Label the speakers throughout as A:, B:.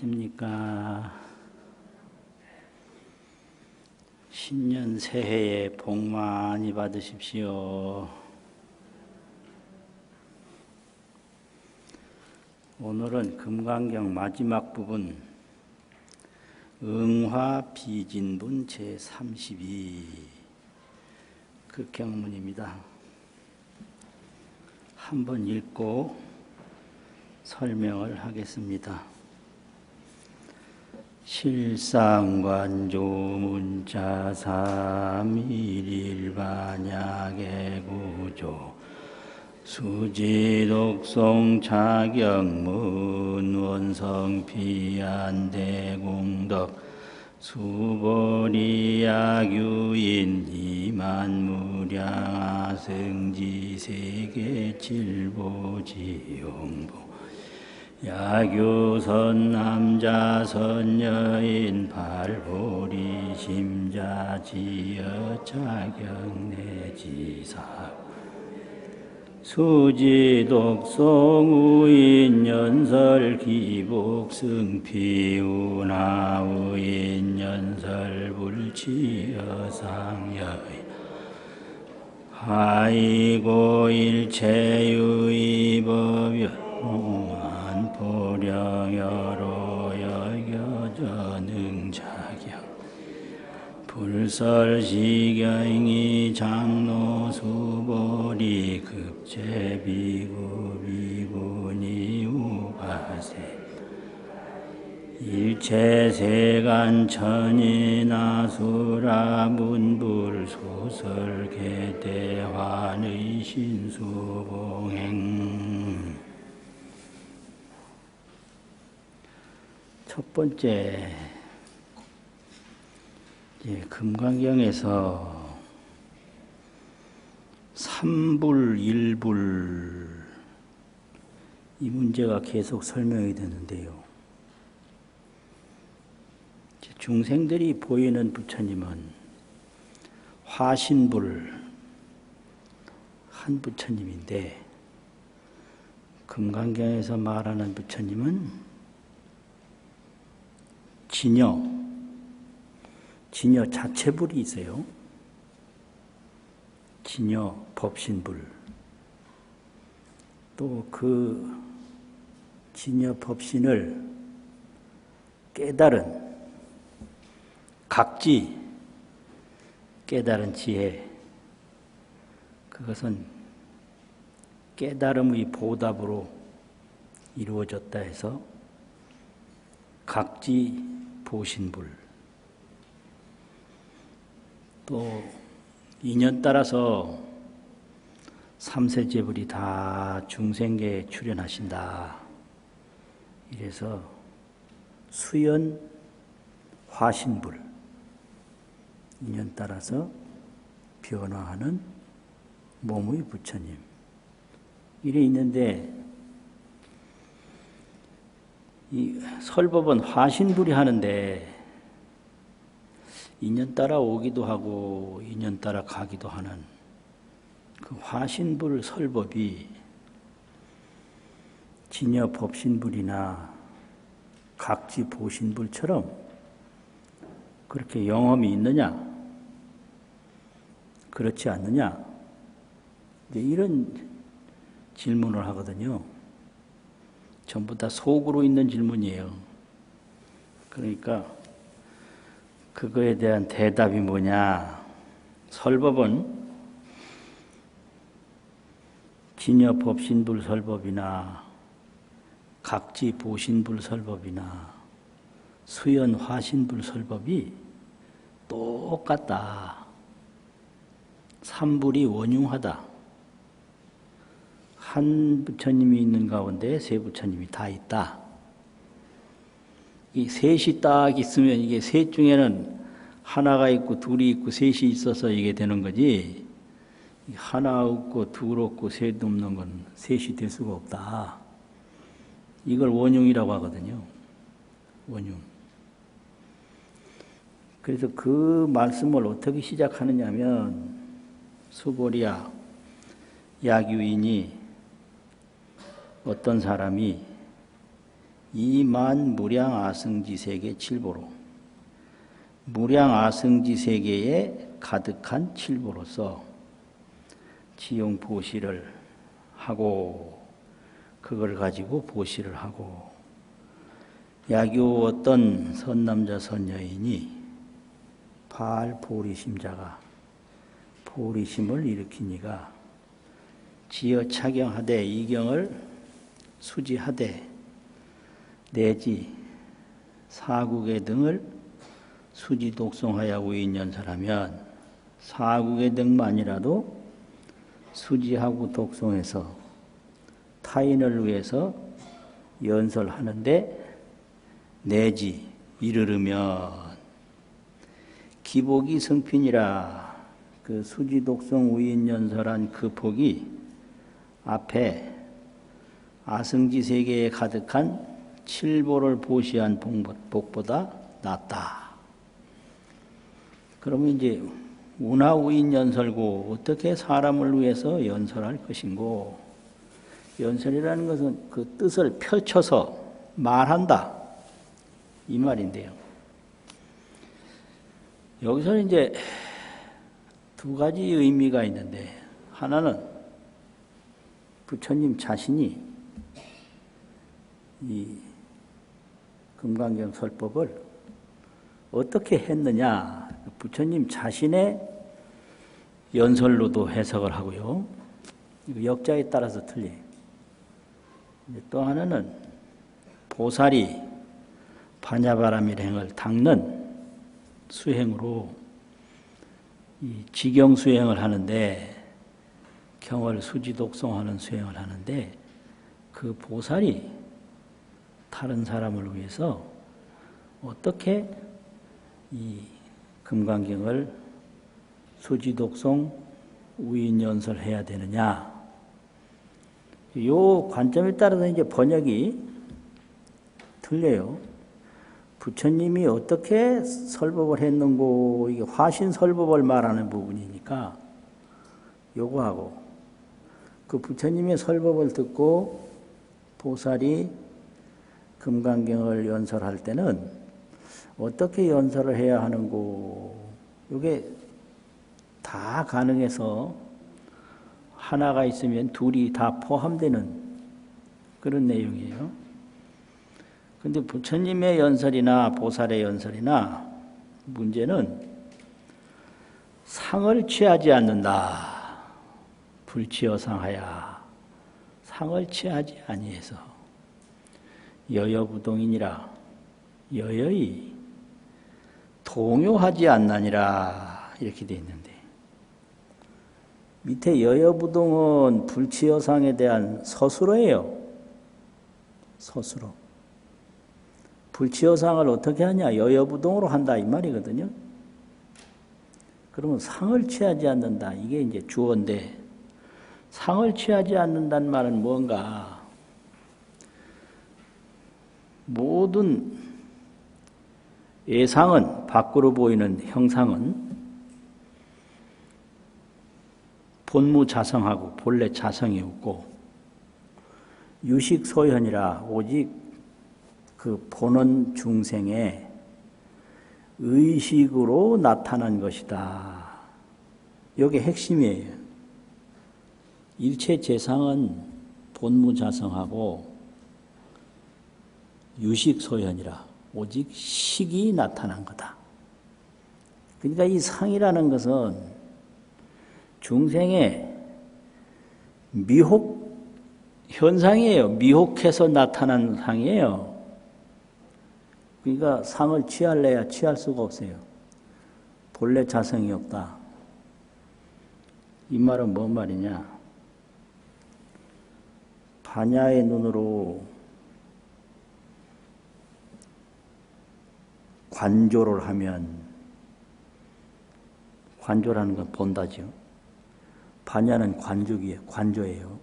A: 안녕하십니까. 신년 새해에 복 많이 받으십시오. 오늘은 금강경 마지막 부분 응화비진분 제32 그 경문입니다. 한번 읽고 설명을 하겠습니다. 실상관조 문자삼일일반약의 구조 수지독송 차경문 원성피안대공덕 수보리야규인 이만무량아승지세계칠보지용보 야교선 남자 선여인 발보리 심자지여 자경내지사 수지독송 우인 연설 기복 승피우나 우인 연설 불치여 상여인 하이고 일체유의 법연 보령여로 여겨져 능자경 불설시경이 장로수보리 급제비구비구니 우가세 일체세간천인아수라문불 소설계대환의 신수봉행. 첫 번째, 금강경에서 삼불, 일불 이 문제가 계속 설명이 되는데요. 중생들이 보이는 부처님은 화신불 한 부처님인데 금강경에서 말하는 부처님은 진여 자체불이 있어요. 진여 법신불. 또 그 진여 법신을 깨달은 각지 깨달은 지혜, 그것은 깨달음의 보답으로 이루어졌다 해서 각지 보신불. 또 인연 따라서 삼세제불이 다 중생계에 출현하신다. 이래서 수연 화신불, 인연 따라서 변화하는 몸의 부처님 이래 있는데, 이 설법은 화신불이 하는데 인연 따라 오기도 하고 인연 따라 가기도 하는 그 화신불 설법이 진여 법신불이나 각지 보신불처럼 그렇게 영험이 있느냐, 그렇지 않느냐, 이제 이런 질문을 하거든요. 전부 다 속으로 있는 질문이에요. 그러니까 그거에 대한 대답이 뭐냐? 설법은 진여 법신불 설법이나 각지 보신불 설법이나 수연 화신불 설법이 똑같다. 삼불이 원흉하다. 한 부처님이 있는 가운데 세 부처님이 다 있다. 이 셋이 딱 있으면 이게 셋 중에는 하나가 있고 둘이 있고 셋이 있어서 이게 되는 거지, 하나 없고 둘 없고 셋 없는 건 셋이 될 수가 없다. 이걸 원흉이라고 하거든요. 원흉. 그래서 그 말씀을 어떻게 시작하느냐 하면 수보리야 야규인이 어떤 사람이 이만 무량아승지세계 칠보로 무량아승지세계에 가득한 칠보로서 지용보시를 하고 그걸 가지고 보시를 하고 야교 어떤 선남자 선여인이 발보리심자가 보리심을 일으키니가 지어 착용하되 이경을 수지하되 내지 사국의 등을 수지 독송하여 우인연설하면 사국의 등만이라도 수지하고 독송해서 타인을 위해서 연설하는데 내지 이르르면 기복이 성핀이라 그 수지 독송 우인연설한 그 복이 앞에 아승지 세계에 가득한 칠보를 보시한 복보다 낫다. 그러면 이제 운하우인 연설고 어떻게 사람을 위해서 연설할 것인고 연설이라는 것은 그 뜻을 펼쳐서 말한다 이 말인데요. 여기서는 이제 두 가지 의미가 있는데 하나는 부처님 자신이 이 금강경 설법을 어떻게 했느냐 부처님 자신의 연설로도 해석을 하고요. 역자에 따라서 틀려요. 또 하나는 보살이 반야바라밀행을 닦는 수행으로 이 지경 수행을 하는데 경을 수지 독송하는 수행을 하는데 그 보살이 다른 사람을 위해서 어떻게 이 금강경을 수지 독송 우인 연설해야 되느냐 요 관점에 따라서 이제 번역이 틀려요. 부처님이 어떻게 설법을 했는고 이게 화신 설법을 말하는 부분이니까 요거하고 그 부처님의 설법을 듣고 보살이 금강경을 연설할 때는 어떻게 연설을 해야 하는고 이게 다 가능해서 하나가 있으면 둘이 다 포함되는 그런 내용이에요. 근데 부처님의 연설이나 보살의 연설이나 문제는 상을 취하지 않는다. 불취여상하야 상을 취하지 아니해서 여여부동이니라 여여이 동요하지 않나니라 이렇게 되어 있는데 밑에 여여부동은 불취여상에 대한 서술어예요. 서술어. 불취여상을 어떻게 하냐? 여여부동으로 한다 이 말이거든요. 그러면 상을 취하지 않는다. 이게 이제 주어인데 상을 취하지 않는다는 말은 뭔가 모든 예상은 밖으로 보이는 형상은 본무자성하고 본래 자성이 없고 유식소현이라 오직 그 보는 중생의 의식으로 나타난 것이다. 이게 핵심이에요. 일체 재상은 본무자성하고 유식소현이라 오직 식이 나타난 거다. 그러니까 이 상이라는 것은 중생의 미혹 현상이에요. 미혹해서 나타난 상이에요. 그러니까 상을 취할래야 취할 수가 없어요. 본래 자성이 없다. 이 말은 뭔 말이냐? 반야의 눈으로 관조를 하면 관조라는 건 본다죠. 반야는 관조예요.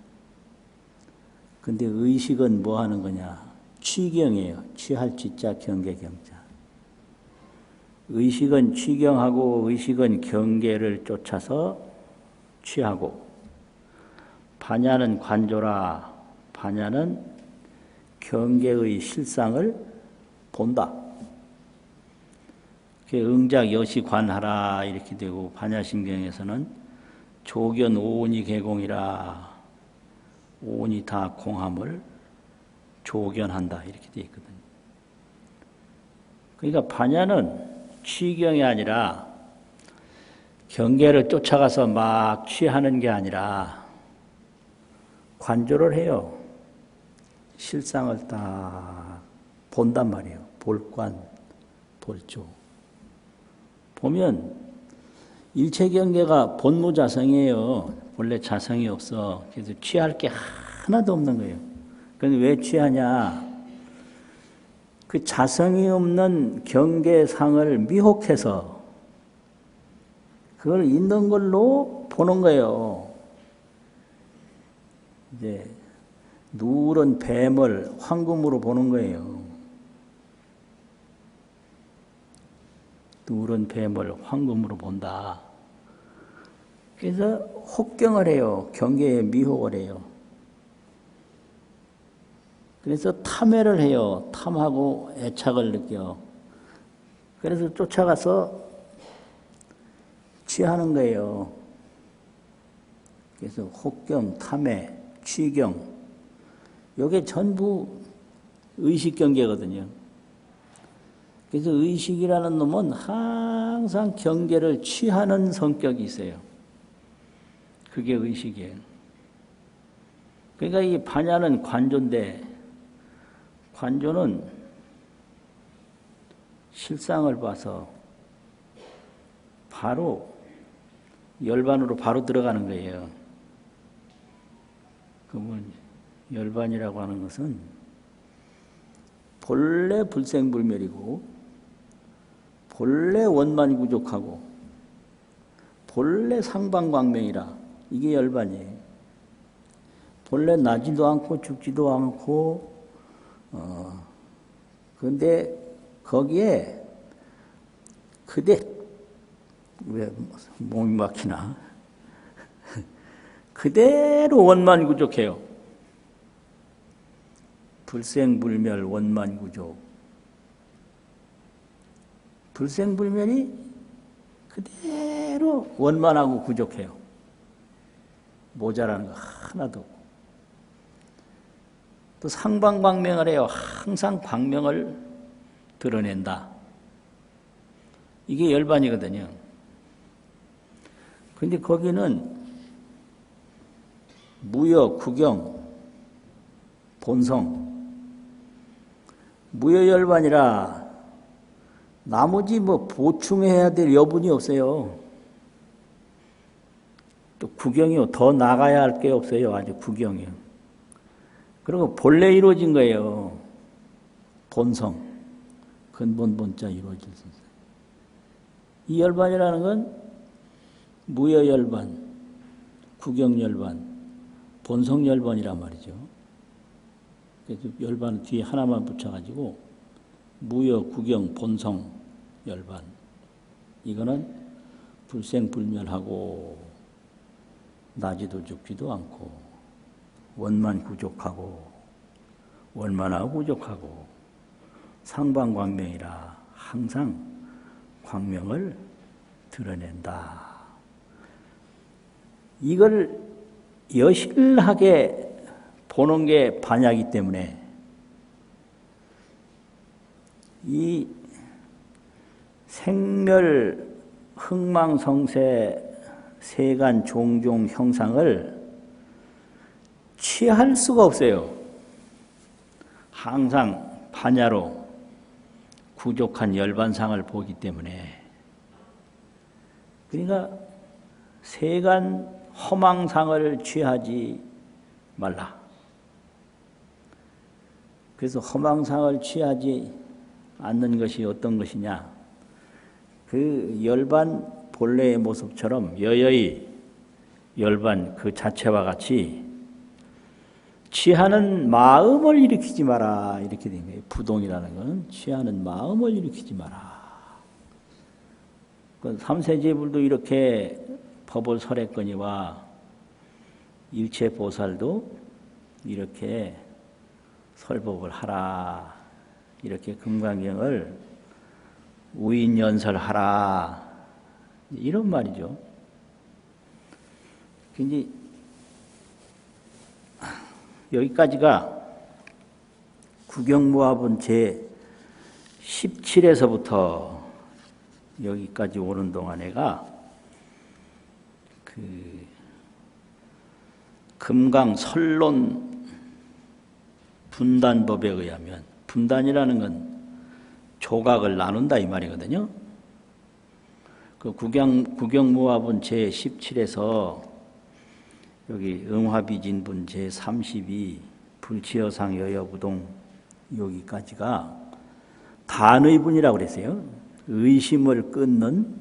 A: 근데 의식은 뭐 하는 거냐? 취경이에요. 취할 취자 경계 경자. 의식은 취경하고 의식은 경계를 쫓아서 취하고 반야는 관조라 반야는 경계의 실상을 본다. 응작 여시관하라 이렇게 되고 반야심경에서는 조견 오온이 개공이라 오온이 다 공함을 조견한다 이렇게 되어 있거든요. 그러니까 반야는 취경이 아니라 경계를 쫓아가서 막 취하는 게 아니라 관조를 해요. 실상을 딱 본단 말이에요. 볼관, 볼조. 보면 일체 경계가 본무자성이에요. 원래 자성이 없어. 그래서 취할 게 하나도 없는 거예요. 그런데 왜 취하냐? 그 자성이 없는 경계상을 미혹해서 그걸 있는 걸로 보는 거예요. 이제 누런 뱀을 황금으로 보는 거예요. 누런 뱀을 황금으로 본다. 그래서 혹경을 해요. 경계에 미혹을 해요. 그래서 탐애를 해요. 탐하고 애착을 느껴. 그래서 쫓아가서 취하는 거예요. 그래서 혹경, 탐애, 취경, 이게 전부 의식경계거든요. 그래서 의식이라는 놈은 항상 경계를 취하는 성격이 있어요. 그게 의식이에요. 그러니까 이 반야는 관조인데, 관조는 실상을 봐서 바로 열반으로 바로 들어가는 거예요. 그러면 열반이라고 하는 것은 본래 불생불멸이고 본래 원만구족하고 본래 상방광명이라 이게 열반이에요. 본래 나지도 않고 죽지도 않고 그런데 거기에 왜 몸이 막히나? 그대로 원만구족해요. 불생불멸 원만구족. 불생불멸이 그대로 원만하고 구족해요. 모자라는 거 하나도 없고. 또 상방광명을 해요. 항상 광명을 드러낸다. 이게 열반이거든요. 근데 거기는 무여, 구경, 본성, 무여열반이라 나머지 보충해야 될 여분이 없어요. 또 구경이요. 더 나가야 할 게 없어요. 아주 구경이요. 그리고 본래 이루어진 거예요. 본성, 근본 본자 이루어질 수 있어요. 이 열반이라는 건 무여열반, 구경열반, 본성열반이란 말이죠. 그래서 열반 뒤에 하나만 붙여가지고 무여, 구경, 본성, 열반. 이거는 불생불멸하고 나지도 죽지도 않고 원만구족하고 원만하고 구족하고 상방광명이라 항상 광명을 드러낸다. 이걸 여실하게 보는 게 반야이기 때문에 이 생멸 흥망성쇠 세간 종종 형상을 취할 수가 없어요. 항상 반야로 구족한 열반상을 보기 때문에. 그러니까 세간 허망상을 취하지 말라. 그래서 허망상을 취하지 않는 것이 어떤 것이냐. 그 열반 본래의 모습처럼 여여의 열반 그 자체와 같이 취하는 마음을 일으키지 마라. 이렇게 된 거예요. 부동이라는 것은 취하는 마음을 일으키지 마라. 그 삼세제불도 이렇게 법을 설했거니와 일체보살도 이렇게 설법을 하라. 이렇게 금강경을 우인연설하라. 이런 말이죠. 이제 여기까지가 구경무합은 제 17에서부터 여기까지 오는 동안에가 그 금강설론 분단법에 의하면, 분단이라는 건 조각을 나눈다 이 말이거든요. 그 구경무합은 제 17에서 여기 응화비진분 제 32 불치여상 여여부동 여기까지가 단의분이라고 그랬어요. 의심을 끊는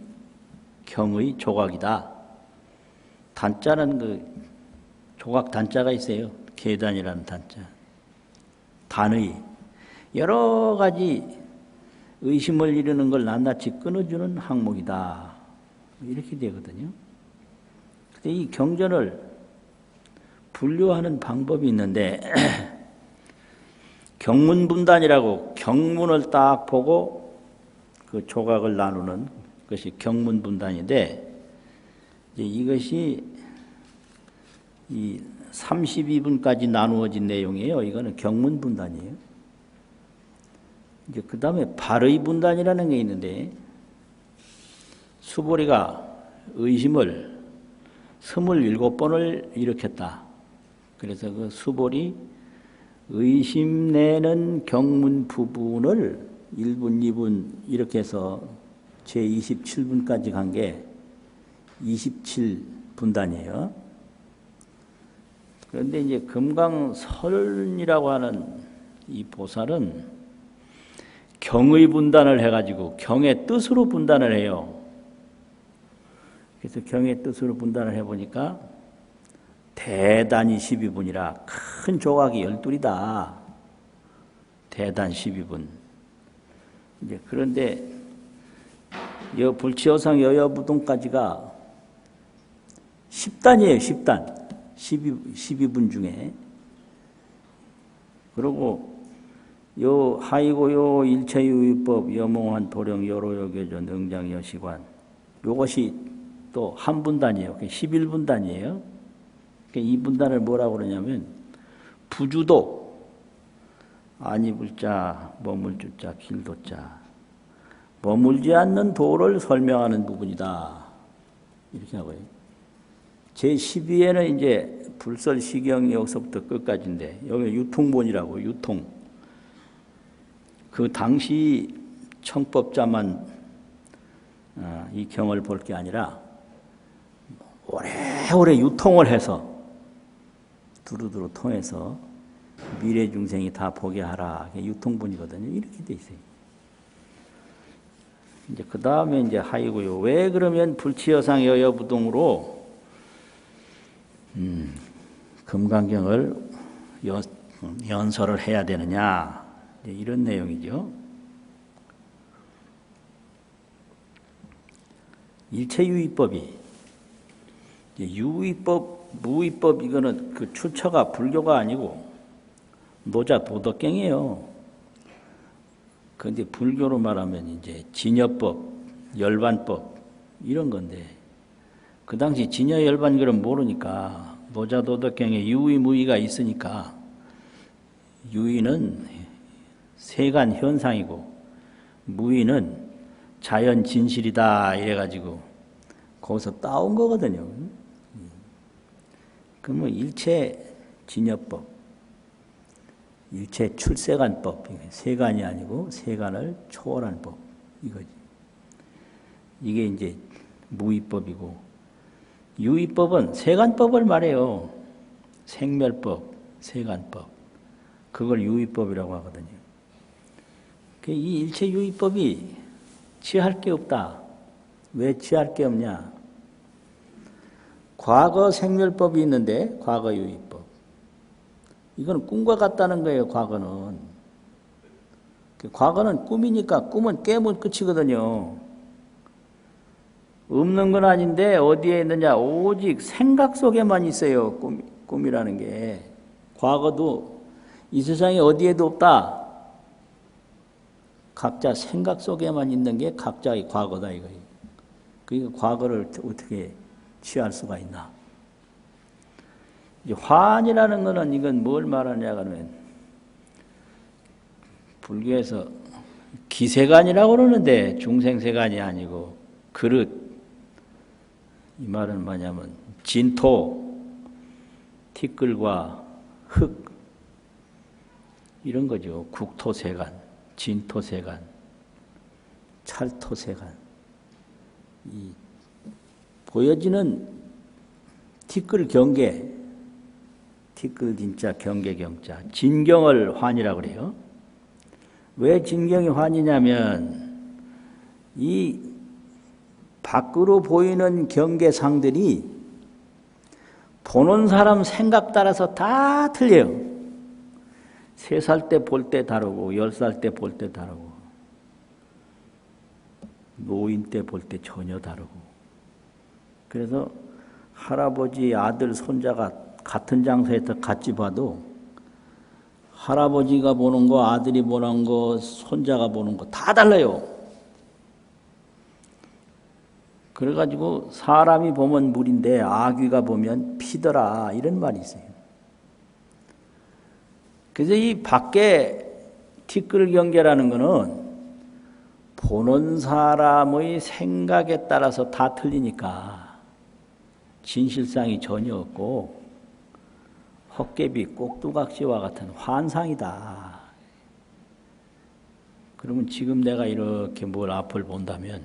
A: 경의 조각이다. 단자는 그 조각 단자가 있어요. 계단이라는 단자. 단의 여러 가지 의심을 이루는 걸 낱낱이 끊어주는 항목이다. 이렇게 되거든요. 근데 이 경전을 분류하는 방법이 있는데 경문분단이라고 경문을 딱 보고 그 조각을 나누는 것이 경문분단인데 이것이 이 32분까지 나누어진 내용이에요. 이거는 경문분단이에요. 이제 그 다음에 발의분단이라는 게 있는데 수보리가 의심을 27번을 일으켰다. 그래서 그 수보리 의심 내는 경문 부분을 1분, 2분 이렇게 해서 제27분까지 간 게 27분단이에요. 그런데 이제 금강설이라고 하는 이 보살은 경의 분단을 해가지고 경의 뜻으로 분단을 해요. 그래서 경의 뜻으로 분단을 해보니까 대단이 12분이라 큰 조각이 12이다. 대단 12분. 이제 그런데 여 불치여상 여여부동까지가 10단이에요. 10단. 12분 중에. 그리고 요 하이고요 일체유의법 여몽한 도령 여로여교전 응장여시관 요것이 또 한 분단이에요. 11분단이에요. 이 분단을 뭐라고 그러냐면 부주도 아니불자 머물주자 길도자 머물지 않는 도를 설명하는 부분이다. 이렇게 하고요. 제12에는 이제 불설시경 여기서부터 끝까지인데 여기 유통본이라고 유통. 그 당시 청법자만 이 경을 볼 게 아니라 오래오래 유통을 해서 두루두루 통해서 미래 중생이 다 보게 하라. 유통본이거든요. 이렇게 돼 있어요. 이제 그 다음에 이제 하이고요. 왜 그러면 불치여상 여여부동으로 금강경을 연설을 해야 되느냐? 이런 내용이죠. 일체유의법이 유의법, 무의법 이거는 그 출처가 불교가 아니고 노자 도덕경이에요. 그런데 불교로 말하면 이제 진여법, 열반법 이런 건데 그 당시 진여 열반 그런 모르니까 노자 도덕경에 유의 무의가 있으니까 유의는 세간 현상이고 무의는 자연 진실이다 이래가지고 거기서 따온 거거든요. 그러면 일체 진여법, 일체 출세간법, 세간이 아니고 세간을 초월한 법 이거지. 이게 이제 무의법이고 유의법은 세간법을 말해요. 생멸법, 세간법. 그걸 유의법이라고 하거든요. 이 일체 유의법이 취할 게 없다. 왜 취할 게 없냐? 과거 생멸법이 있는데 과거 유의법. 이건 꿈과 같다는 거예요. 과거는. 과거는 꿈이니까 꿈은 깨면 끝이거든요. 없는 건 아닌데 어디에 있느냐? 오직 생각 속에만 있어요. 꿈이라는 게. 과거도 이 세상에 어디에도 없다. 각자 생각 속에만 있는 게 각자의 과거다 이거예요. 그러니까 과거를 어떻게 취할 수가 있나. 환이라는 거는 이건 뭘 말하냐 하면 불교에서 기세간이라고 그러는데 중생세간이 아니고 그릇. 이 말은 뭐냐면 진토, 티끌과 흙 이런 거죠. 국토세간, 진토세간, 찰토세간. 이 보여지는 티끌 경계, 티끌 진짜 경계 경자, 진경을 환이라고 그래요. 왜 진경이 환이냐면 이 밖으로 보이는 경계상들이 보는 사람 생각 따라서 다 틀려요. 3살 때 볼 때 다르고 10살 때 볼 때 다르고 노인 때 볼 때 전혀 다르고. 그래서 할아버지 아들 손자가 같은 장소에서 같이 봐도 할아버지가 보는 거 아들이 보는 거 손자가 보는 거 다 달라요. 그래가지고 사람이 보면 물인데 아귀가 보면 피더라 이런 말이 있어요. 그래서 이 밖에 티끌 경계라는 거는 보는 사람의 생각에 따라서 다 틀리니까 진실상이 전혀 없고 헛개비 꼭두각시와 같은 환상이다. 그러면 지금 내가 이렇게 뭘 앞을 본다면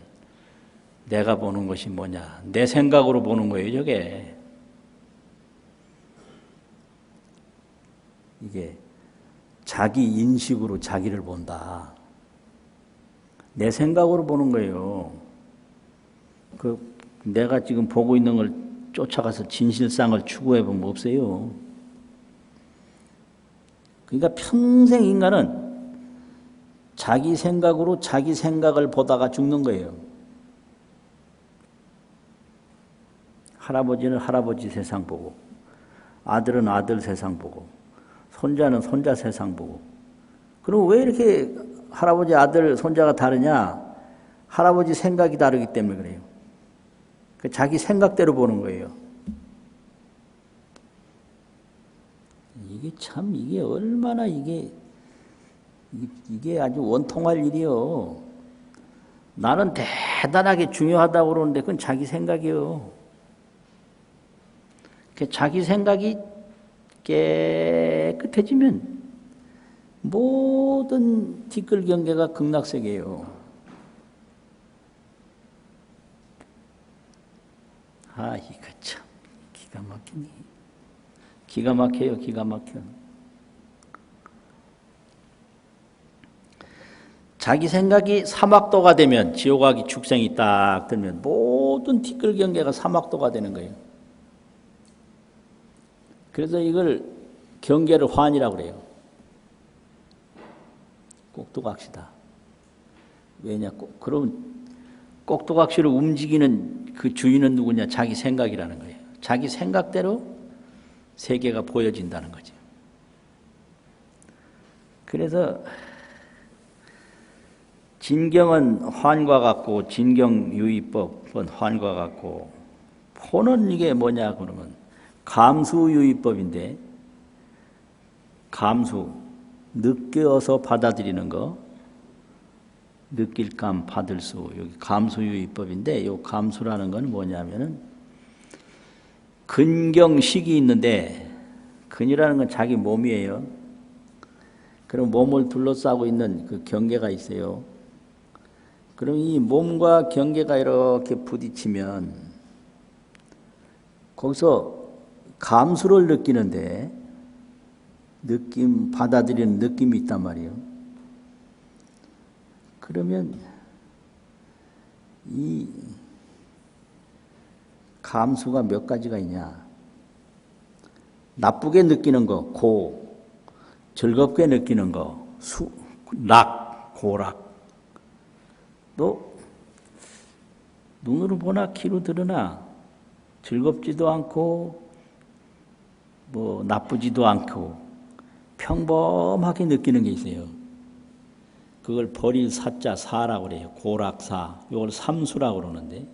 A: 내가 보는 것이 뭐냐? 내 생각으로 보는 거예요, 저게. 이게 자기 인식으로 자기를 본다. 내 생각으로 보는 거예요. 내가 지금 보고 있는 걸 쫓아가서 진실상을 추구해 보면 없어요. 그러니까 평생 인간은 자기 생각으로 자기 생각을 보다가 죽는 거예요. 할아버지는 할아버지 세상 보고, 아들은 아들 세상 보고, 손자는 손자 세상 보고. 그럼 왜 이렇게 할아버지 아들 손자가 다르냐? 할아버지 생각이 다르기 때문에 그래요. 자기 생각대로 보는 거예요. 이게 참 이게 얼마나 이게 아주 원통할 일이요. 나는 대단하게 중요하다고 그러는데 그건 자기 생각이요. 자기 생각이 깨끗해지면 모든 티끌 경계가 극락세계예요. 아, 이거 참 기가 막히니. 기가 막혀요, 기가 막혀. 자기 생각이 사막도가 되면 지옥하기 축생이 딱 들면 모든 티끌 경계가 사막도가 되는 거예요. 그래서 이걸 경계를 환이라고 그래요. 꼭두각시다. 왜냐? 그럼 꼭두각시를 움직이는 그 주인은 누구냐? 자기 생각이라는 거예요. 자기 생각대로 세계가 보여진다는 거죠. 그래서 진경은 환과 같고 진경유의법은 환과 같고 포는 이게 뭐냐 그러면 감수유의법인데 감수, 느껴서 받아들이는 거 느낄 감, 받을 수 여기 감수유의법인데 이 감수라는 건 뭐냐면은 근경식이 있는데 근이라는 건 자기 몸이에요. 그럼 몸을 둘러싸고 있는 그 경계가 있어요. 그럼 이 몸과 경계가 이렇게 부딪히면 거기서 감수를 느끼는데 느낌, 받아들이는 느낌이 있단 말이에요. 그러면 이 감수가 몇 가지가 있냐. 나쁘게 느끼는 거, 고, 즐겁게 느끼는 거, 락, 고락. 또 눈으로 보나 귀로 들으나 즐겁지도 않고 뭐 나쁘지도 않고 평범하게 느끼는 게 있어요. 그걸 버릴 사자 사라고 그래요. 고락사. 이걸 삼수라고 그러는데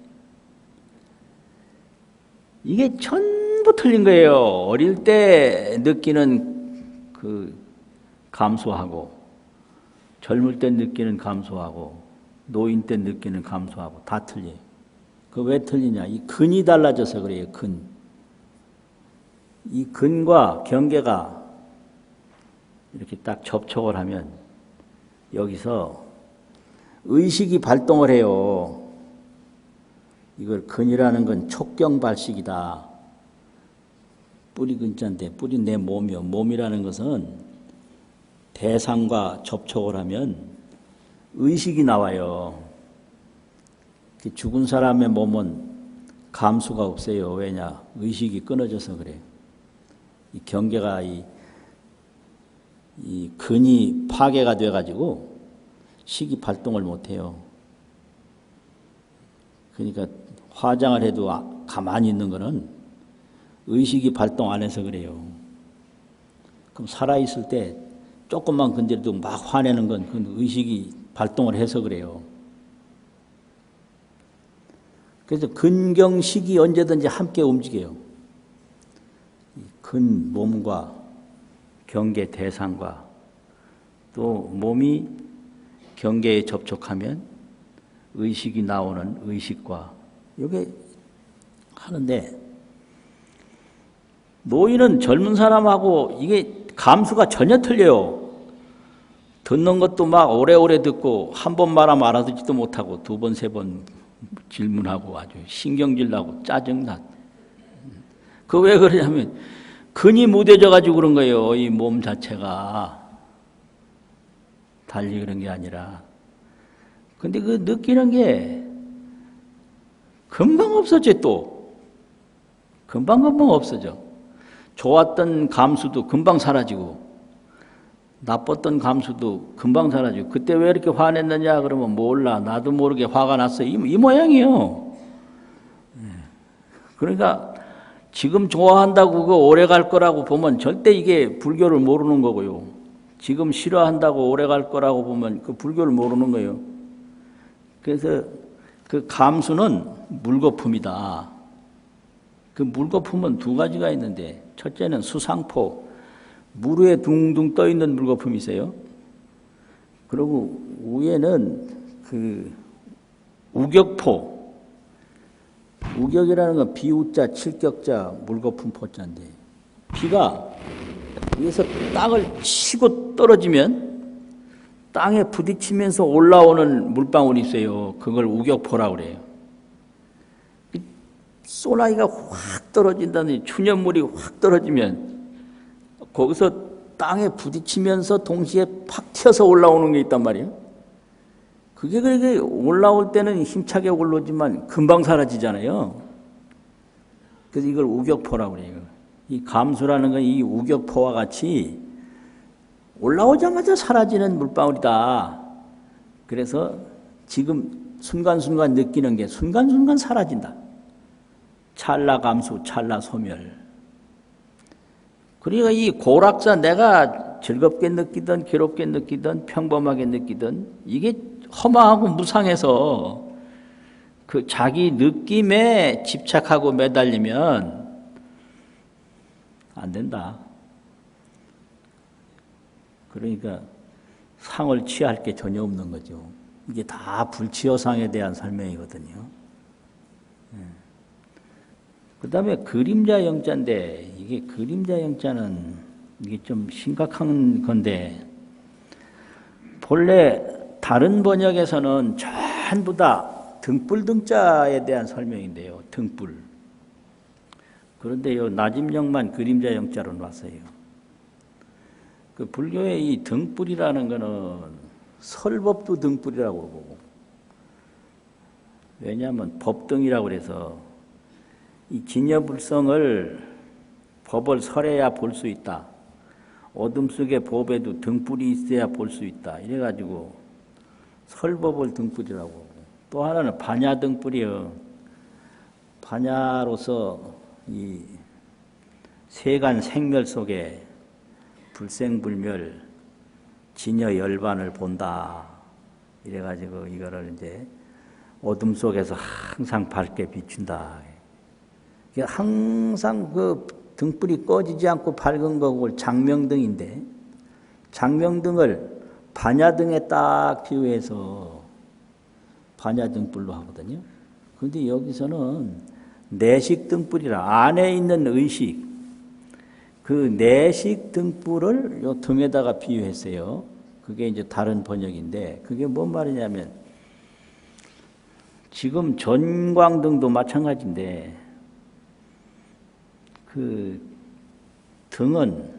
A: 이게 전부 틀린 거예요. 어릴 때 느끼는 그 감수하고 젊을 때 느끼는 감수하고 노인 때 느끼는 감수하고 다 틀려요. 그 왜 틀리냐? 이 근이 달라져서 그래요. 근. 이 근과 경계가 이렇게 딱 접촉을 하면 여기서 의식이 발동을 해요. 이걸 근이라는 건 촉경발식이다. 뿌리 근자인데 뿌리 내 몸이요. 몸이라는 것은 대상과 접촉을 하면 의식이 나와요. 죽은 사람의 몸은 감수가 없어요. 왜냐? 의식이 끊어져서 그래요. 이 경계가 이 근이 파괴가 돼가지고 식이 발동을 못해요. 그러니까 화장을 해도 가만히 있는 거는 의식이 발동 안 해서 그래요. 그럼 살아있을 때 조금만 건드려도 막 화내는 건 그 의식이 발동을 해서 그래요. 그래서 근경식이 언제든지 함께 움직여요. 근 몸과 경계 대상과 또 몸이 경계에 접촉하면 의식이 나오는 의식과 이게 하는데 노인은 젊은 사람하고 이게 감수가 전혀 틀려요. 듣는 것도 막 오래오래 듣고 한 번 말하면 알아듣지도 못하고 두 번, 세 번 질문하고 아주 신경질 나고 짜증나. 그 왜 그러냐면 근이 무뎌져 가지고 그런 거예요. 이 몸 자체가 달리 그런 게 아니라. 근데 그 느끼는 게 금방 없어져 또. 금방 없어져. 좋았던 감수도 금방 사라지고 나빴던 감수도 금방 사라지고 그때 왜 이렇게 화냈느냐 그러면 몰라. 나도 모르게 화가 났어. 이 모양이에요. 그러니까 지금 좋아한다고 그거 오래 갈 거라고 보면 절대 이게 불교를 모르는 거고요. 지금 싫어한다고 오래 갈 거라고 보면 그 불교를 모르는 거예요. 그래서 그 감수는 물거품이다. 그 물거품은 두 가지가 있는데 첫째는 수상포, 물 위에 둥둥 떠 있는 물거품이 있어요. 그리고 위에는 그 우격포, 우격이라는 건 비우자, 칠격자, 물거품 포자인데 비가 위에서 땅을 치고 떨어지면 땅에 부딪히면서 올라오는 물방울이 있어요. 그걸 우격포라고 그래요. 소나기가 확 떨어진다는 춘연물이 확 떨어지면 거기서 땅에 부딪히면서 동시에 팍 튀어서 올라오는 게 있단 말이에요. 그게 그렇게 올라올 때는 힘차게 올라오지만 금방 사라지잖아요. 그래서 이걸 우격포라고 그래요. 이 감수라는 건 이 우격포와 같이 올라오자마자 사라지는 물방울이다. 그래서 지금 순간순간 느끼는 게 순간순간 사라진다. 찰나 감수, 찰나 소멸. 그러니까 이 고락사 내가 즐겁게 느끼든 괴롭게 느끼든 평범하게 느끼든 이게 허망하고 무상해서 그 자기 느낌에 집착하고 매달리면 안 된다. 그러니까 상을 취할 게 전혀 없는 거죠. 이게 다 불치여상에 대한 설명이거든요. 그 다음에 그림자 영자인데 이게 그림자 영자는 이게 좀 심각한 건데 본래 다른 번역에서는 전부 다 등불 등자에 대한 설명인데요. 등불. 그런데 요 나집영만 그림자 영자로 놨어요. 그 불교의 이 등불이라는 거는 설법도 등불이라고 보고 왜냐하면 법등이라고 그래서 이 진여불성을 법을 설해야 볼 수 있다. 어둠 속의 법에도 등불이 있어야 볼 수 있다. 이래가지고 설법을 등불이라고 하고 또 하나는 반야 등불이요. 반야로서 이 세간 생멸 속에 불생불멸 진여 열반을 본다. 이래가지고 이거를 이제 어둠 속에서 항상 밝게 비춘다. 항상 그 등불이 꺼지지 않고 밝은 거고 장명등인데 장명등을 반야등에 딱 비유해서 반야등불로 하거든요. 그런데 여기서는 내식 등불이라 안에 있는 의식 그 내식 등불을 요 등에다가 비유했어요. 그게 이제 다른 번역인데 그게 뭔 말이냐면 지금 전광등도 마찬가지인데 그 등은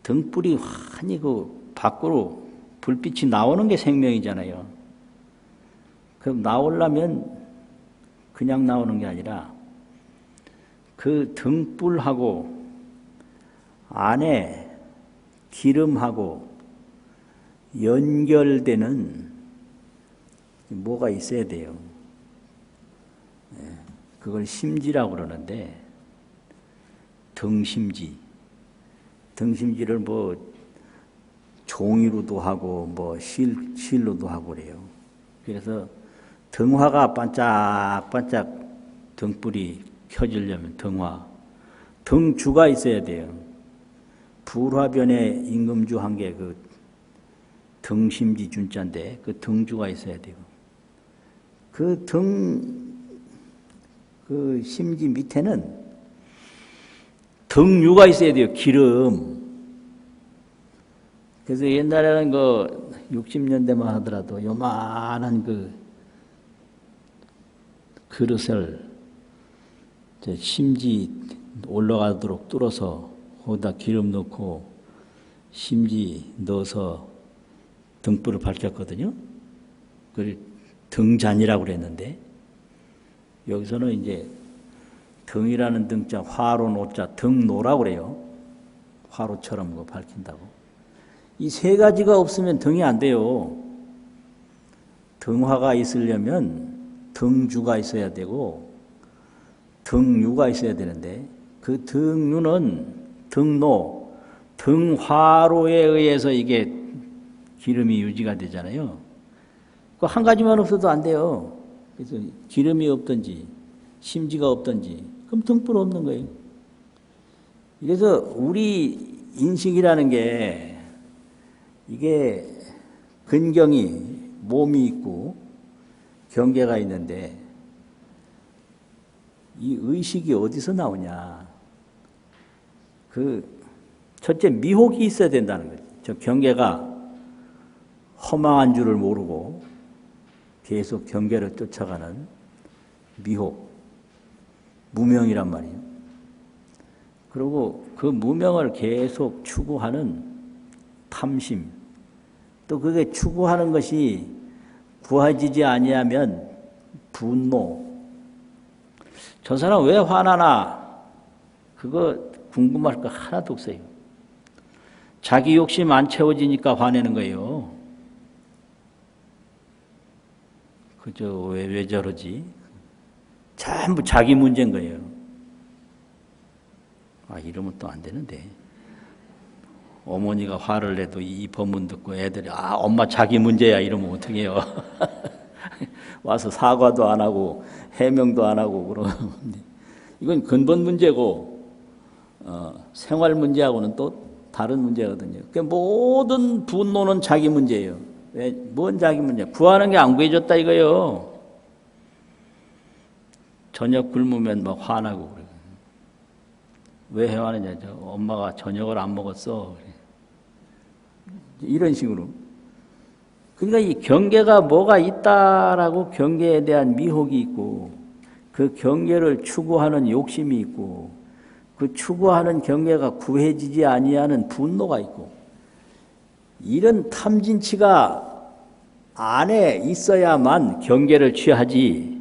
A: 등불이 환히 그 밖으로 불빛이 나오는 게 생명이잖아요. 그럼 나오려면 그냥 나오는 게 아니라 그 등불하고 안에 기름하고 연결되는 뭐가 있어야 돼요. 그걸 심지라고 그러는데 등심지. 등심지를 뭐 종이로도 하고 뭐 실로도 하고 그래요. 그래서 등화가 반짝반짝 등불이 켜지려면 등화. 등주가 있어야 돼요. 불화변에 임금주 한 게 그 등심지 준자인데 그 등주가 있어야 되고 그 심지 밑에는 등유가 있어야 돼요. 기름. 그래서 옛날에는 그 60년대만 하더라도 요만한 그 그릇을 심지 올라가도록 뚫어서 거기다 기름 넣고 심지 넣어서 등불을 밝혔거든요. 그걸 등잔이라고 그랬는데 여기서는 이제 등이라는 등자, 화로 노자, 등노라고 그래요. 화로처럼 뭐 밝힌다고. 이 세 가지가 없으면 등이 안 돼요. 등화가 있으려면 등주가 있어야 되고 등유가 있어야 되는데 그 등유는 등노, 등화로에 의해서 이게 기름이 유지가 되잖아요. 그 한 가지만 없어도 안 돼요. 그래서 기름이 없든지 심지가 없든지 그럼 등불 없는 거예요. 그래서 우리 인식이라는 게 이게 근경이 몸이 있고 경계가 있는데 이 의식이 어디서 나오냐. 그 첫째 미혹이 있어야 된다는 거죠. 저 경계가 허망한 줄을 모르고 계속 경계를 쫓아가는 미혹, 무명이란 말이에요. 그리고 그 무명을 계속 추구하는 탐심, 또 그게 추구하는 것이 구해지지 아니하면 분노. 저 사람 왜 화나나? 그거 궁금할 거 하나도 없어요. 자기 욕심 안 채워지니까 화내는 거예요. 그저 왜 저러지? 전부 자기 문제인 거예요. 이러면 또 안 되는데. 어머니가 화를 내도 이 법문 듣고 애들이 엄마 자기 문제야 이러면 어떻게 해요? 와서 사과도 안 하고 해명도 안 하고 그러는데 이건 근본 문제고 생활 문제하고는 또 다른 문제거든요. 그러니까 모든 분노는 자기 문제예요. 왜? 뭔 자기 문제? 구하는 게 안 구해줬다 이거예요. 저녁 굶으면 막 화나고 그래. 왜 화내냐? 엄마가 저녁을 안 먹었어. 이런 식으로. 그러니까 이 경계가 뭐가 있다라고 경계에 대한 미혹이 있고 그 경계를 추구하는 욕심이 있고 그 추구하는 경계가 구해지지 아니하는 분노가 있고 이런 탐진치가 안에 있어야만 경계를 취하지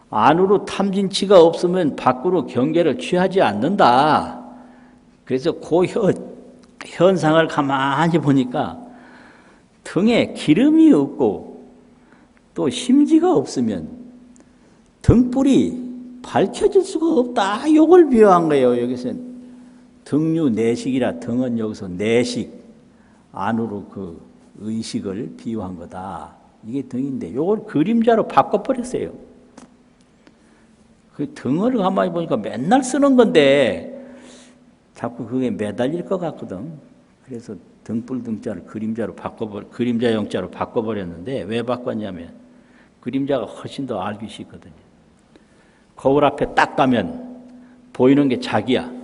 A: 안으로 탐진치가 없으면 밖으로 경계를 취하지 않는다. 그래서 그 현상을 가만히 보니까 등에 기름이 없고 또 심지가 없으면 등불이 밝혀질 수가 없다. 이걸 비유한 거예요. 여기서 등류 내식이라 등은 여기서 내식 안으로 그 의식을 비유한 거다. 이게 등인데 이걸 그림자로 바꿔버렸어요. 그 등을 가만히 보니까 맨날 쓰는 건데 자꾸 그게 매달릴 것 같거든. 그래서 등불 등자를 그림자 영자로 바꿔버렸는데 왜 바꿨냐면 그림자가 훨씬 더 알기 쉽거든요. 거울 앞에 딱 가면 보이는 게 자기야.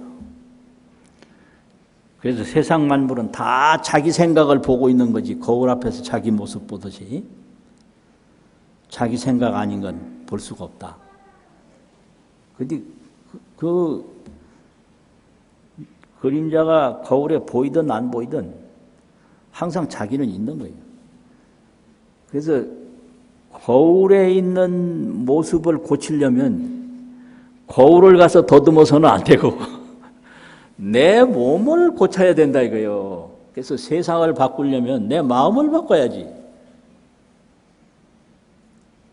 A: 그래서 세상 만물은 다 자기 생각을 보고 있는 거지. 거울 앞에서 자기 모습 보듯이. 자기 생각 아닌 건 볼 수가 없다. 근데 그 그림자가 거울에 보이든 안 보이든 항상 자기는 있는 거예요. 그래서 거울에 있는 모습을 고치려면 거울을 가서 더듬어서는 안 되고 내 몸을 고쳐야 된다 이거예요. 그래서 세상을 바꾸려면 내 마음을 바꿔야지.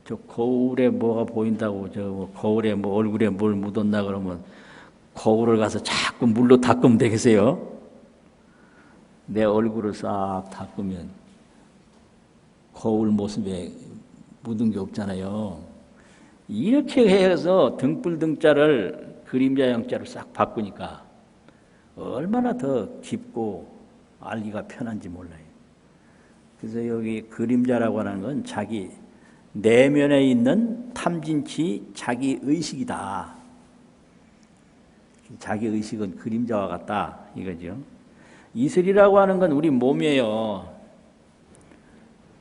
A: 저 거울에 뭐가 보인다고 저 거울에 뭐 얼굴에 뭘 묻었나 그러면 거울을 가서 자꾸 물로 닦으면 되겠어요? 내 얼굴을 싹 닦으면 거울 모습에 묻은 게 없잖아요. 이렇게 해서 등불 등자를 그림자 영자로 싹 바꾸니까 얼마나 더 깊고 알기가 편한지 몰라요. 그래서 여기 그림자라고 하는 건 자기 내면에 있는 탐진치 자기 의식이다. 자기 의식은 그림자와 같다 이거죠. 이슬이라고 하는 건 우리 몸이에요.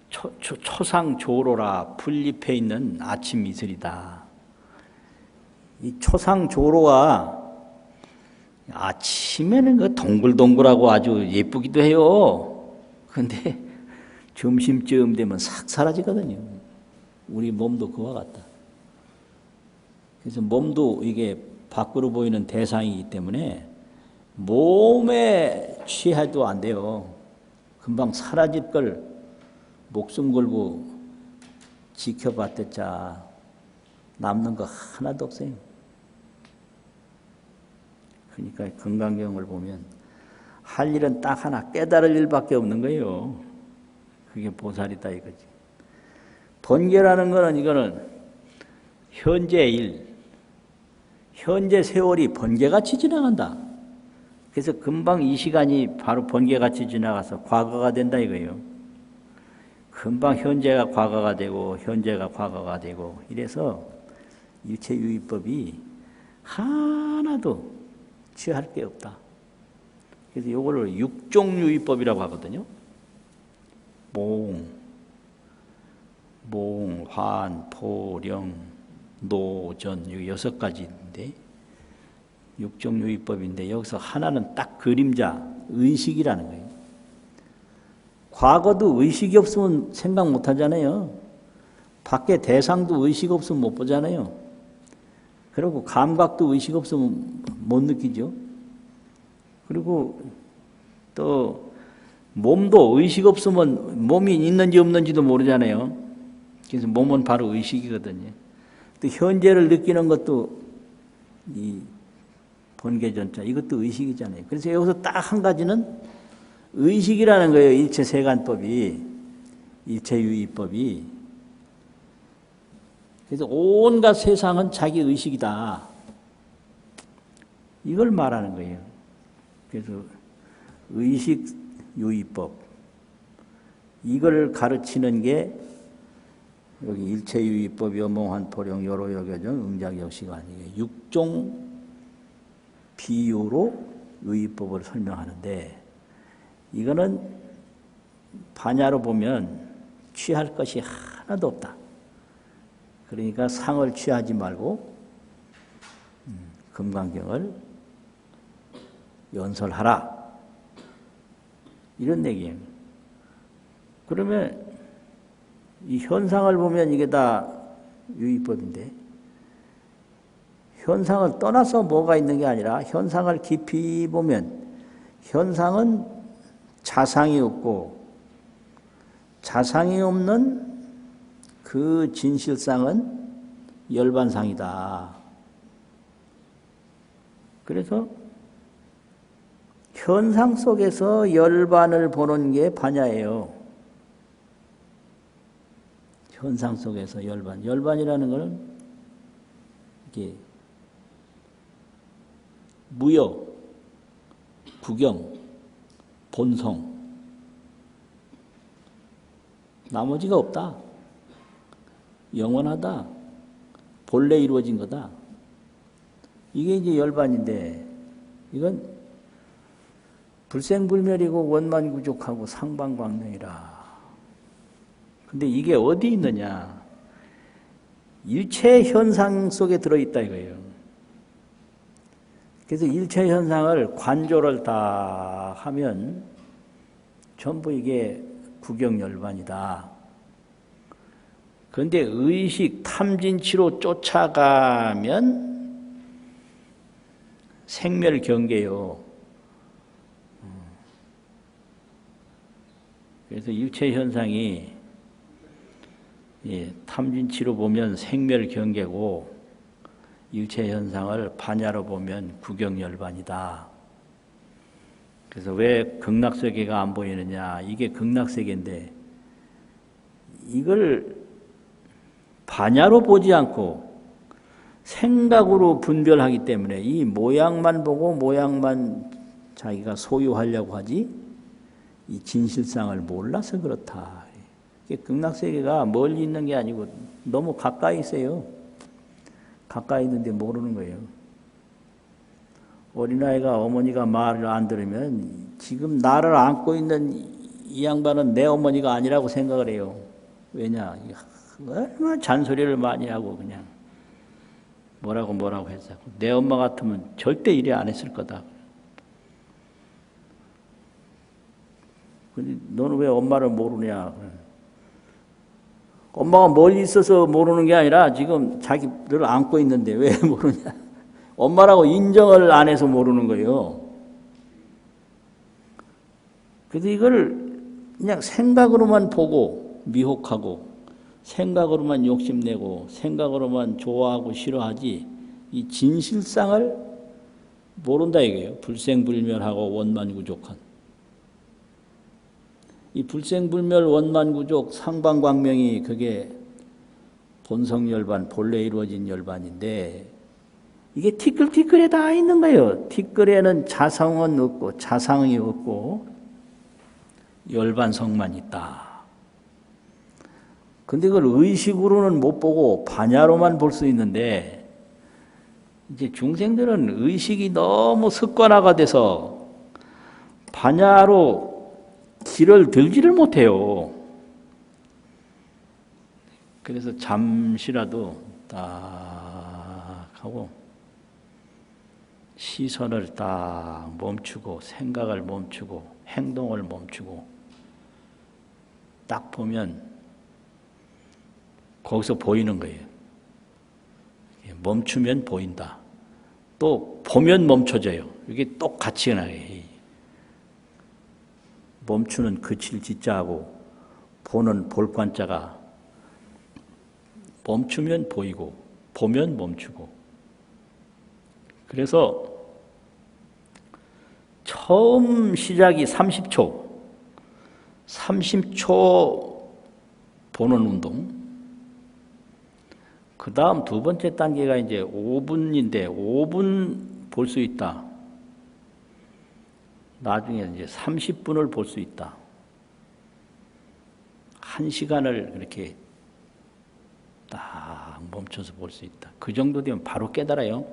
A: 초상조로라 풀잎에 있는 아침 이슬이다. 이 초상조로가 아침에는 그 동글동글하고 아주 예쁘기도 해요. 근데 점심쯤 되면 싹 사라지거든요. 우리 몸도 그와 같다. 그래서 몸도 이게 밖으로 보이는 대상이기 때문에 몸에 취해도 안 돼요. 금방 사라질 걸 목숨 걸고 지켜봤댔자 남는 거 하나도 없어요. 그러니까 건강경을 보면 할 일은 딱 하나 깨달을 일밖에 없는 거예요. 그게 보살이다 이거지. 번개라는 거는 이거는 현재 일, 현재 세월이 번개같이 지나간다. 그래서 금방 이 시간이 바로 번개같이 지나가서 과거가 된다 이거예요. 금방 현재가 과거가 되고 현재가 과거가 되고 이래서 일체유의법이 하나도 취할 게 없다. 그래서 이거를 육종유의법이라고 하거든요. 몽, 환, 포, 령, 노, 전, 이 6가지인데 육종유의법인데 여기서 하나는 딱 그림자, 의식이라는 거예요. 과거도 의식이 없으면 생각 못 하잖아요. 밖에 대상도 의식 없으면 못 보잖아요. 그리고 감각도 의식 없으면 못 느끼죠. 그리고 또 몸도 의식 없으면 몸이 있는지 없는지도 모르잖아요. 그래서 몸은 바로 의식이거든요. 또 현재를 느끼는 것도 이 번개전자 이것도 의식이잖아요. 그래서 여기서 딱 한 가지는 의식이라는 거예요. 일체세간법이, 일체유의법이. 그래서 온갖 세상은 자기 의식이다. 이걸 말하는 거예요. 그래서 의식유의법. 이걸 가르치는 게 여기 일체유의법, 여몽환포령, 여로여교정, 응작역시가 아니에요. 육종 비유로 유의법을 설명하는데 이거는 반야로 보면 취할 것이 하나도 없다. 그러니까 상을 취하지 말고 금강경을 연설하라. 이런 얘기예요. 그러면 이 현상을 보면 이게 다 유의법인데 현상을 떠나서 뭐가 있는 게 아니라 현상을 깊이 보면 현상은 자상이 없고 자상이 없는 그 진실상은 열반상이다. 그래서 현상 속에서 열반을 보는 게 반야예요. 현상 속에서 열반. 열반이라는 것은 이게 무여, 구경, 본성. 나머지가 없다. 영원하다. 본래 이루어진 거다. 이게 이제 열반인데, 이건 불생불멸이고 원만구족하고 상방광명이라. 근데 이게 어디 있느냐? 일체 현상 속에 들어있다 이거예요. 그래서 일체 현상을 관조를 다 하면 전부 이게 구경열반이다. 그런데 의식 탐진치로 쫓아가면 생멸경계요. 그래서 일체 현상이 탐진치로 보면 생멸경계고 일체 현상을 반야로 보면 구경열반이다. 그래서 왜 극락세계가 안 보이느냐? 이게 극락세계인데 이걸 반야로 보지 않고 생각으로 분별하기 때문에 이 모양만 보고 모양만 자기가 소유하려고 하지 이 진실상을 몰라서 그렇다. 극락세계가 멀리 있는 게 아니고 너무 가까이 있어요. 가까이 있는데 모르는 거예요. 어린아이가 어머니가 말을 안 들으면 지금 나를 안고 있는 이 양반은 내 어머니가 아니라고 생각을 해요. 왜냐? 얼마나 잔소리를 많이 하고 그냥 뭐라고 해서 내 엄마 같으면 절대 이래 안 했을 거다. 근데 너는 왜 엄마를 모르냐? 엄마가 멀리 있어서 모르는 게 아니라 지금 자기를 안고 있는데 왜 모르냐? 엄마라고 인정을 안 해서 모르는 거예요. 그래서 이걸 그냥 생각으로만 보고 미혹하고 생각으로만 욕심내고 생각으로만 좋아하고 싫어하지 이 진실상을 모른다 이거예요. 불생불멸하고 원만구족한. 이 불생불멸 원만구족 상방광명이 그게 본성열반, 본래 이루어진 열반인데 이게 티끌티끌에 다 있는 거예요. 티끌에는 자성은 없고 자상이 없고 열반성만 있다. 근데 그걸 의식으로는 못 보고 반야로만 볼 수 있는데 이제 중생들은 의식이 너무 습관화가 돼서 반야로 길을 들지를 못해요. 그래서 잠시라도 딱 하고 시선을 딱 멈추고 생각을 멈추고 행동을 멈추고 딱 보면 거기서 보이는 거예요. 멈추면 보인다. 또 보면 멈춰져요. 이게 똑같이 나요. 멈추는 그칠 지자하고 보는 볼관자가 멈추면 보이고 보면 멈추고. 그래서 처음 시작이 30초 보는 운동. 그 다음 두 번째 단계가 이제 5분인데 5분 볼 수 있다. 나중에 이제 30분을 볼 수 있다. 1시간을 이렇게 딱 멈춰서 볼 수 있다. 그 정도 되면 바로 깨달아요.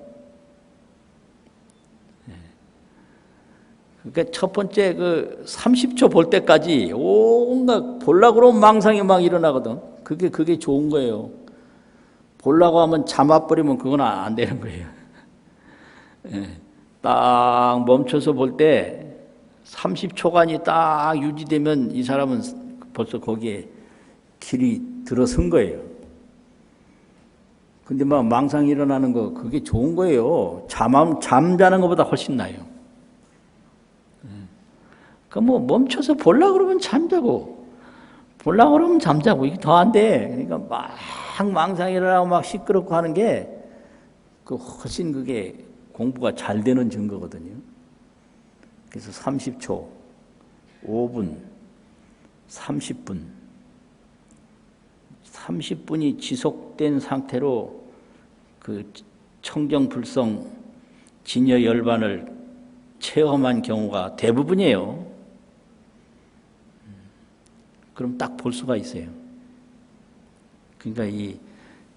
A: 그러니까 첫 번째 그 30초 볼 때까지 온갖 보려고 그러면 망상이 막 일어나거든. 그게 좋은 거예요. 보려고 하면 잠아버리면 그건 안 되는 거예요. 딱 멈춰서 볼 때 30초간이 딱 유지되면 이 사람은 벌써 거기에 길이 들어선 거예요. 근데 막 망상이 일어나는 거 그게 좋은 거예요. 잠자는 것보다 훨씬 나아요. 그 뭐 멈춰서 보려고 그러면 잠자고 보려고 그러면 잠자고 이게 더 안 돼. 그러니까 막 망상이 일어나고 막 시끄럽고 하는 게 훨씬 그게 공부가 잘 되는 증거거든요. 그래서 30초, 5분, 30분, 30분이 지속된 상태로 그 청정불성 진여 열반을 체험한 경우가 대부분이에요. 그럼 딱 볼 수가 있어요. 그러니까 이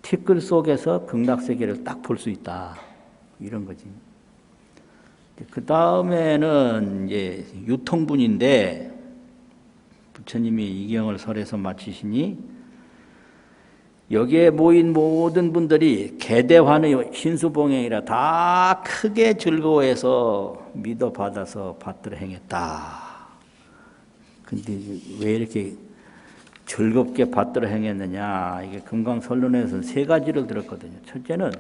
A: 티끌 속에서 극락세계를 딱 볼 수 있다. 이런 거지. 그 다음에는 이제 유통분인데, 부처님이 이경을 설해서 마치시니, 여기에 모인 모든 분들이 개대환의 신수봉행이라 다 크게 즐거워해서 믿어받아서 받들어 행했다. 근데 왜 이렇게 즐겁게 받들어 행했느냐. 이게 금강설론에서는 세 가지를 들었거든요. 첫째는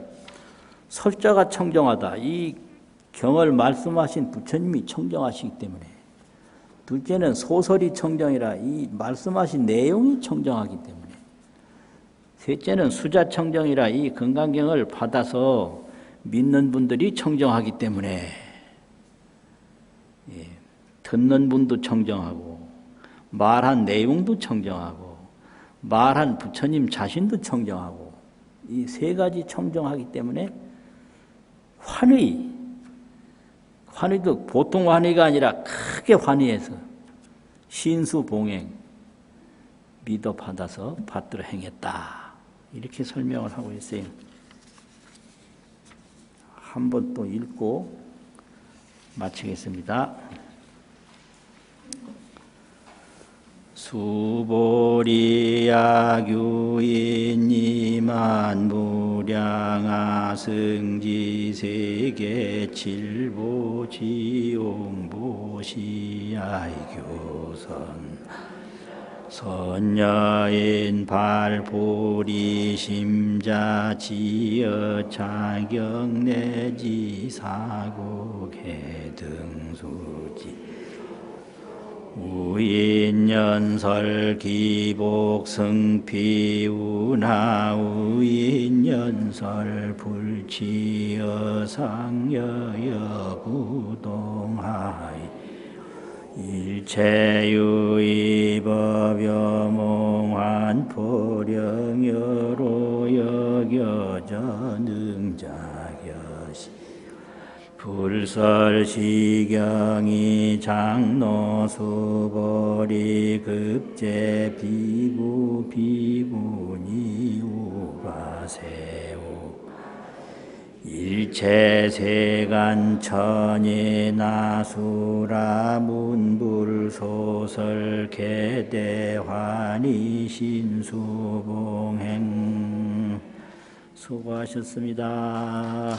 A: 설자가 청정하다. 이 경을 말씀하신 부처님이 청정하시기 때문에. 둘째는 소설이 청정이라 이 말씀하신 내용이 청정하기 때문에. 셋째는 수자 청정이라 이 금강경을 받아서 믿는 분들이 청정하기 때문에. 예, 듣는 분도 청정하고 말한 내용도 청정하고 말한 부처님 자신도 청정하고 이 세 가지 청정하기 때문에 환희도 보통 환희가 아니라 크게 환희해서 신수봉행 믿어받아서 받들어 행했다. 이렇게 설명을 하고 있어요. 한번 또 읽고 마치겠습니다. 수보리야규인이만 무량하 승지세계 칠보지용보시야이교선 선여인 발보리 심자 지어 자경내지 사고개 등수지 우인연설 기복 승피운하 우인연설 불치여 상여여 부동하이 일체유의법여몽환 포령여로 여겨져 능자여시 불설시경이 장로수보리 급제 비구니 우바세우 일체세간 천이 나수라 문불소설 개대환희 신수봉행 수고하셨습니다.